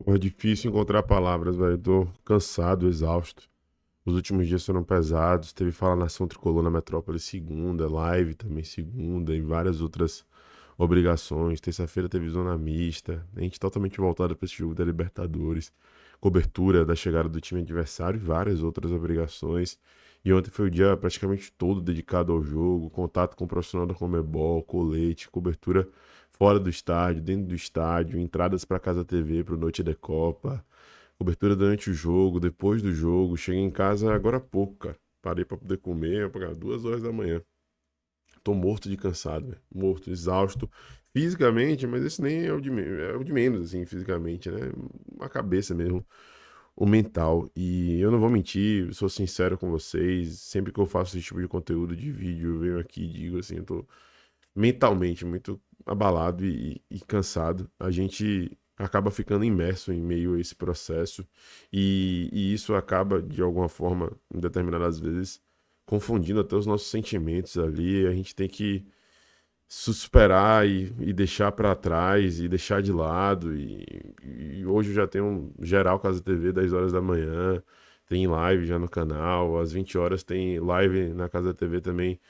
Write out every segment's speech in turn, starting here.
É difícil encontrar palavras, velho. Tô cansado, exausto. Os últimos dias foram pesados. Teve Fala Nação Tricolor na Metrópole segunda, live também segunda e várias outras obrigações. Terça-feira teve zona mista. A gente totalmente voltado para esse jogo da Libertadores. Cobertura da chegada do time adversário e várias outras obrigações. E ontem foi o dia praticamente todo dedicado ao jogo, contato com o profissional da Conmebol, colete, cobertura fora do estádio, dentro do estádio, entradas para Casa TV, para o Noite de Copa, cobertura durante o jogo, depois do jogo. Cheguei em casa agora há pouco, cara. Parei para poder comer, apagar 2 horas da manhã. Tô morto de cansado, velho. Morto, exausto fisicamente, mas esse nem é o é o de menos, assim, fisicamente, né? A cabeça mesmo, o mental. E eu não vou mentir, sou sincero com vocês. Sempre que eu faço esse tipo de conteúdo de vídeo, eu venho aqui e digo assim, eu tô mentalmente muito abalado e cansado. A gente acaba ficando imerso em meio a esse processo e isso acaba, de alguma forma, em determinadas vezes, confundindo até os nossos sentimentos ali. A gente tem que superar e deixar para trás e deixar de lado. E hoje eu já tenho um geral Casa TV 10 horas da manhã. Tem live já no canal, às 20 horas tem live na Casa TV também,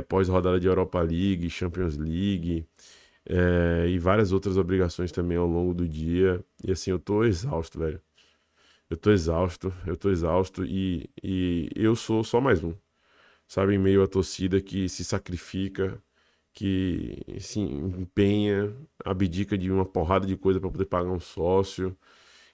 pós-rodada de Europa League, Champions League, e várias outras obrigações também ao longo do dia. E assim, eu tô exausto, velho. Eu tô exausto e eu sou só mais um, sabe? Em meio à torcida que se sacrifica, que se empenha, abdica de uma porrada de coisa para poder pagar um sócio,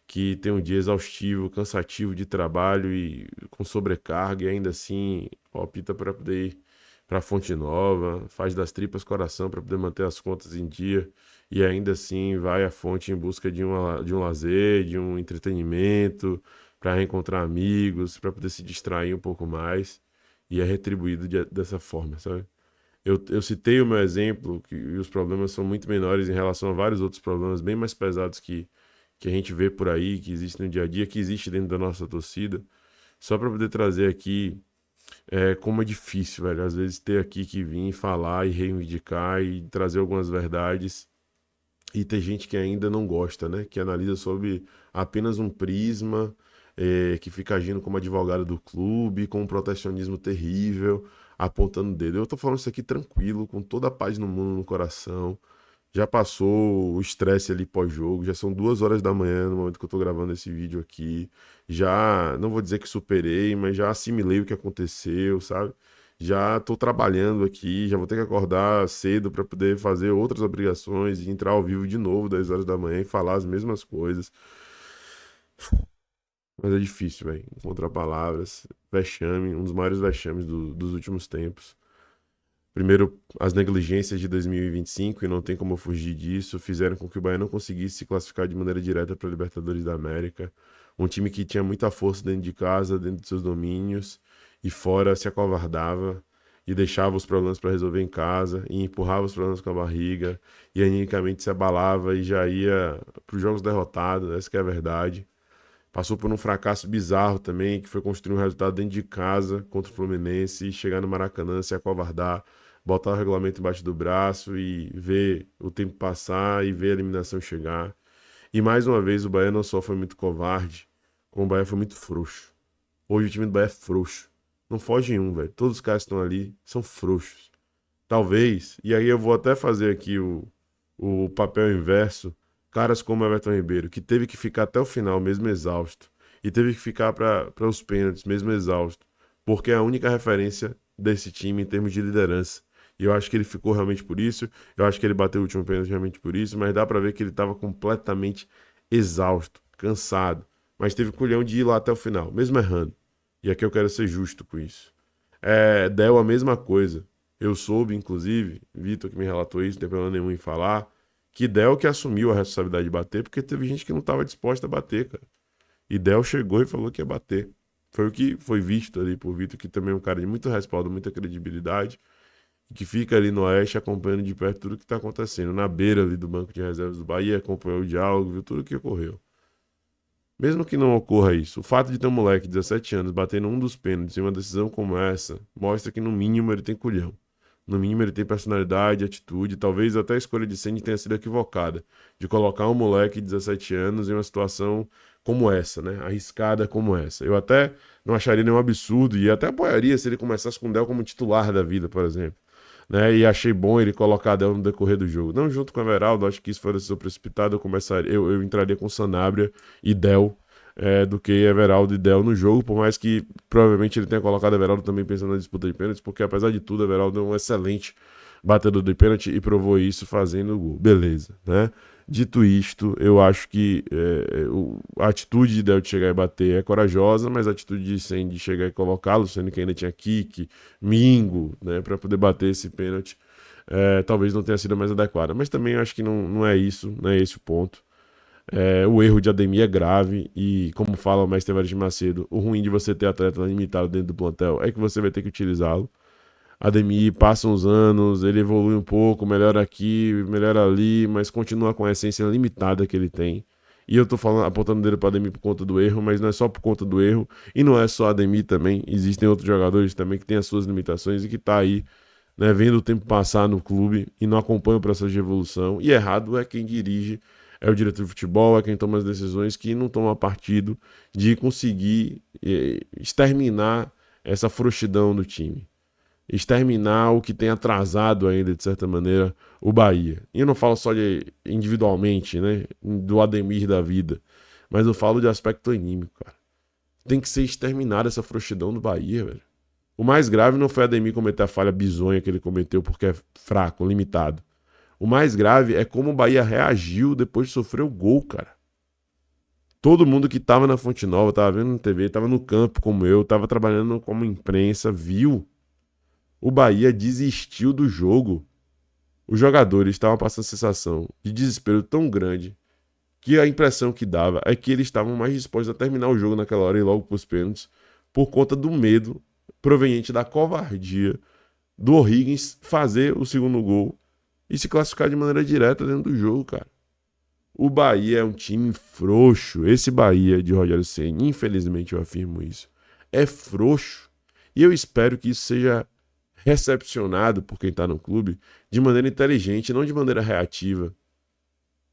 que tem um dia exaustivo, cansativo de trabalho e com sobrecarga, e ainda assim opta para poder ir para Fonte Nova, faz das tripas coração para poder manter as contas em dia, e ainda assim vai à fonte em busca de um lazer, de um entretenimento, para reencontrar amigos, para poder se distrair um pouco mais, e é retribuído dessa forma, sabe? Eu citei o meu exemplo, que os problemas são muito menores em relação a vários outros problemas bem mais pesados que a gente vê por aí, que existem no dia a dia, que existe dentro da nossa torcida, só para poder trazer aqui como é difícil, velho, às vezes ter aqui que vir falar e reivindicar e trazer algumas verdades. E tem gente que ainda não gosta, né? Que analisa sob apenas um prisma, que fica agindo como advogado do clube, com um protecionismo terrível, apontando o dedo. Eu tô falando isso aqui tranquilo, com toda a paz no mundo no coração. Já passou o estresse ali pós-jogo, já são 2 horas da manhã no momento que eu tô gravando esse vídeo aqui. Já, não vou dizer que superei, mas já assimilei o que aconteceu, sabe? Já tô trabalhando aqui, já vou ter que acordar cedo para poder fazer outras obrigações e entrar ao vivo de novo 10 horas da manhã e falar as mesmas coisas. Mas é difícil, velho. Encontrar palavras. Vexame, um dos maiores vexames dos últimos tempos. Primeiro, as negligências de 2025, e não tem como fugir disso, fizeram com que o Bahia não conseguisse se classificar de maneira direta para a Libertadores da América. Um time que tinha muita força dentro de casa, dentro de seus domínios, e fora se acovardava e deixava os problemas para resolver em casa, e empurrava os problemas com a barriga, e animicamente se abalava e já ia para os jogos derrotados, essa que é a verdade. Passou por um fracasso bizarro também, que foi construir um resultado dentro de casa contra o Fluminense e chegar no Maracanã, se acovardar, botar o regulamento embaixo do braço e ver o tempo passar e ver a eliminação chegar. E mais uma vez o Bahia não só foi muito covarde, como o Bahia foi muito frouxo. Hoje o time do Bahia é frouxo. Não foge em um, velho. Todos os caras que estão ali são frouxos. Talvez, e aí eu vou até fazer aqui o papel inverso, caras como Everton Ribeiro, que teve que ficar até o final, mesmo exausto, e teve que ficar para os pênaltis, mesmo exausto, porque é a única referência desse time em termos de liderança. E eu acho que ele ficou realmente por isso, eu acho que ele bateu o último pênalti realmente por isso, mas dá para ver que ele estava completamente exausto, cansado, mas teve culhão de ir lá até o final, mesmo errando. E aqui eu quero ser justo com isso. Del a mesma coisa. Eu soube, inclusive, Vitor que me relatou isso, não tem problema nenhum em falar, que Del que assumiu a responsabilidade de bater, porque teve gente que não estava disposta a bater, cara. E Del chegou e falou que ia bater. Foi o que foi visto ali por Vitor, que também é um cara de muito respaldo, muita credibilidade, e que fica ali no Oeste acompanhando de perto tudo que está acontecendo. Na beira ali do banco de reservas do Bahia, acompanhou o diálogo, viu tudo o que ocorreu. Mesmo que não ocorra isso, o fato de ter um moleque de 17 anos batendo um dos pênaltis em uma decisão como essa mostra que, no mínimo, ele tem culhão. No mínimo ele tem personalidade, atitude, talvez até a escolha de Ceni tenha sido equivocada, de colocar um moleque de 17 anos em uma situação como essa, né? Arriscada como essa. Eu até não acharia nenhum absurdo e até apoiaria se ele começasse com o Del como titular da vida, por exemplo. Né? E achei bom ele colocar Del no decorrer do jogo. Não junto com o Everaldo, acho que isso foi decisão precipitada. Eu entraria com Sanabria e Del do que Everaldo e Del no jogo, por mais que provavelmente ele tenha colocado Everaldo também pensando na disputa de pênaltis, porque apesar de tudo, Everaldo é um excelente batedor de pênalti e provou isso fazendo o gol. Beleza, né? Dito isto, eu acho que a atitude de Del de chegar e bater é corajosa, mas a atitude de Sen de chegar e colocá-lo, sendo que ainda tinha Kik, Mingo, né, para poder bater esse pênalti, talvez não tenha sido a mais adequada. Mas também acho que não é isso, não é esse o ponto. O erro de Ademir é grave e, como fala o mestre Everton Macedo, o ruim de você ter atleta limitado dentro do plantel é que você vai ter que utilizá-lo. Ademir passa uns anos, ele evolui um pouco, melhora aqui, melhora ali, mas continua com a essência limitada que ele tem. E eu tô falando, apontando dele para Ademir por conta do erro, mas não é só por conta do erro, e não é só Ademir também, existem outros jogadores também que têm as suas limitações e que tá aí, né, vendo o tempo passar no clube e não acompanha o processo de evolução. E errado é quem dirige, é o diretor de futebol, é quem toma as decisões que não toma partido de conseguir exterminar essa frouxidão do time, exterminar o que tem atrasado ainda, de certa maneira, o Bahia. E eu não falo só de individualmente, né, do Ademir da vida, mas eu falo de aspecto anímico, cara. Tem que ser exterminada essa frouxidão do Bahia, velho. O mais grave não foi Ademir cometer a falha bizonha que ele cometeu porque é fraco, limitado. O mais grave é como o Bahia reagiu depois de sofrer o gol, cara. Todo mundo que tava na Fonte Nova, tava vendo na TV, tava no campo como eu, tava trabalhando como imprensa, viu. O Bahia desistiu do jogo. Os jogadores estavam passando a sensação de desespero tão grande que a impressão que dava é que eles estavam mais dispostos a terminar o jogo naquela hora e logo para os pênaltis por conta do medo proveniente da covardia do O'Higgins fazer o segundo gol e se classificar de maneira direta dentro do jogo, cara. O Bahia é um time frouxo. Esse Bahia de Rogério Ceni, infelizmente eu afirmo isso, é frouxo. E eu espero que isso seja recepcionado por quem está no clube de maneira inteligente, não de maneira reativa.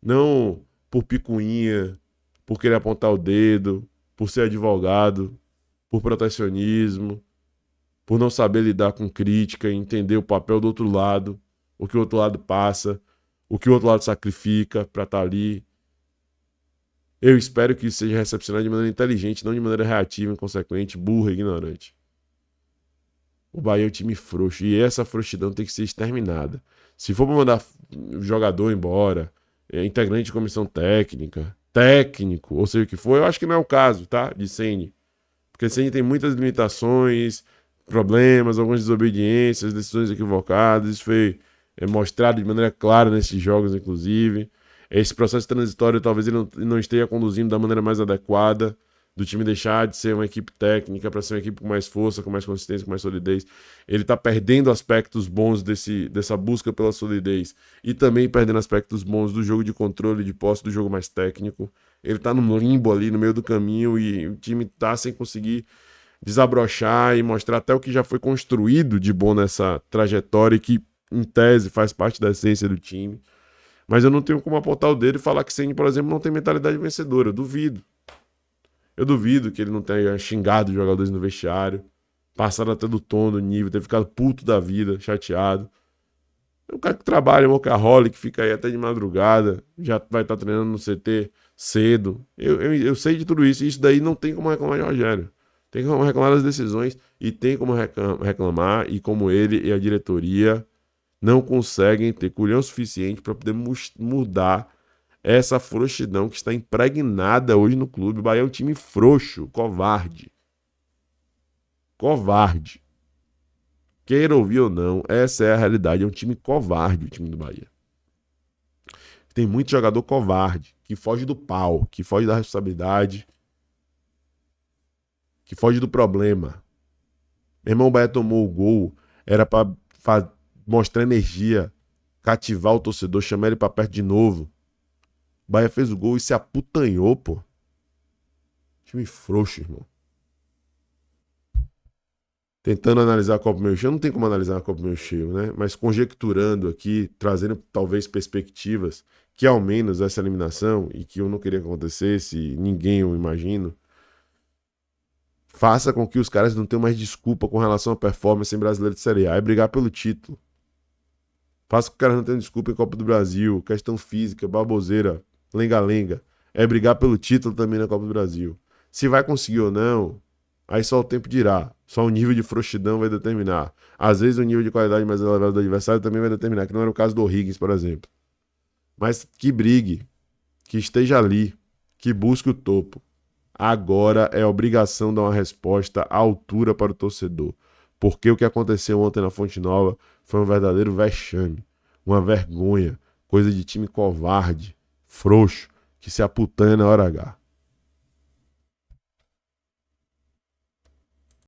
Não por picuinha, por querer apontar o dedo, por ser advogado, por protecionismo, por não saber lidar com crítica e entender o papel do outro lado, o que o outro lado passa, o que o outro lado sacrifica para estar ali. Eu espero que isso seja recepcionado de maneira inteligente, não de maneira reativa, inconsequente, burra, ignorante. O Bahia é um time frouxo e essa frouxidão tem que ser exterminada. Se for para mandar jogador embora, integrante de comissão técnica, técnico, ou seja o que for, eu acho que não é o caso, tá? De Ceni. Porque Ceni tem muitas limitações, problemas, algumas desobediências, decisões equivocadas. Isso foi mostrado de maneira clara nesses jogos, inclusive. Esse processo transitório talvez ele não esteja conduzindo da maneira mais adequada, do time deixar de ser uma equipe técnica para ser uma equipe com mais força, com mais consistência, com mais solidez. Ele está perdendo aspectos bons dessa busca pela solidez e também perdendo aspectos bons do jogo de controle, de posse, do jogo mais técnico. Ele está no limbo ali, no meio do caminho, e o time está sem conseguir desabrochar e mostrar até o que já foi construído de bom nessa trajetória e que, em tese, faz parte da essência do time. Mas eu não tenho como apontar o dedo e falar que Ceni, por exemplo, não tem mentalidade vencedora. Eu duvido. Eu duvido que ele não tenha xingado os jogadores no vestiário, passado até do tom, do nível, ter ficado puto da vida, chateado. É um cara que trabalha, um workaholic, que fica aí até de madrugada, já vai estar treinando no CT cedo. Eu sei de tudo isso, e isso daí não tem como reclamar de Rogério. Tem como reclamar das decisões e tem como reclamar, e como ele e a diretoria não conseguem ter culhão suficiente para poder mudar essa frouxidão que está impregnada hoje no clube. O Bahia é um time frouxo, covarde. Covarde. Queira ouvir ou não, essa é a realidade. É um time covarde, o time do Bahia. Tem muito jogador covarde, que foge do pau, que foge da responsabilidade, que foge do problema. Meu irmão, o Bahia tomou o gol, era para mostrar energia, cativar o torcedor, chamar ele para perto de novo. O Bahia fez o gol e se aputanhou, pô. Time frouxo, irmão. tentando analisar a Copa meio cheio, não tem como analisar a Copa meio cheio, né? Mas conjecturando aqui, trazendo talvez perspectivas que ao menos essa eliminação, e que eu não queria que acontecesse, ninguém eu imagino, faça com que os caras não tenham mais desculpa com relação à performance em Brasileiro de Série A, é brigar pelo título. Faça com que os caras não tenham desculpa em Copa do Brasil, questão física, baboseira, lenga-lenga. É brigar pelo título também na Copa do Brasil. Se vai conseguir ou não, aí só o tempo dirá. Só o nível de frouxidão vai determinar. Às vezes o nível de qualidade mais elevado do adversário também vai determinar, que não era o caso do O'Higgins, por exemplo. Mas que brigue, que esteja ali, que busque o topo. Agora é obrigação dar uma resposta à altura para o torcedor. Porque o que aconteceu ontem na Fonte Nova foi um verdadeiro vexame, uma vergonha, coisa de time covarde, frouxo, que se aputanha na hora H.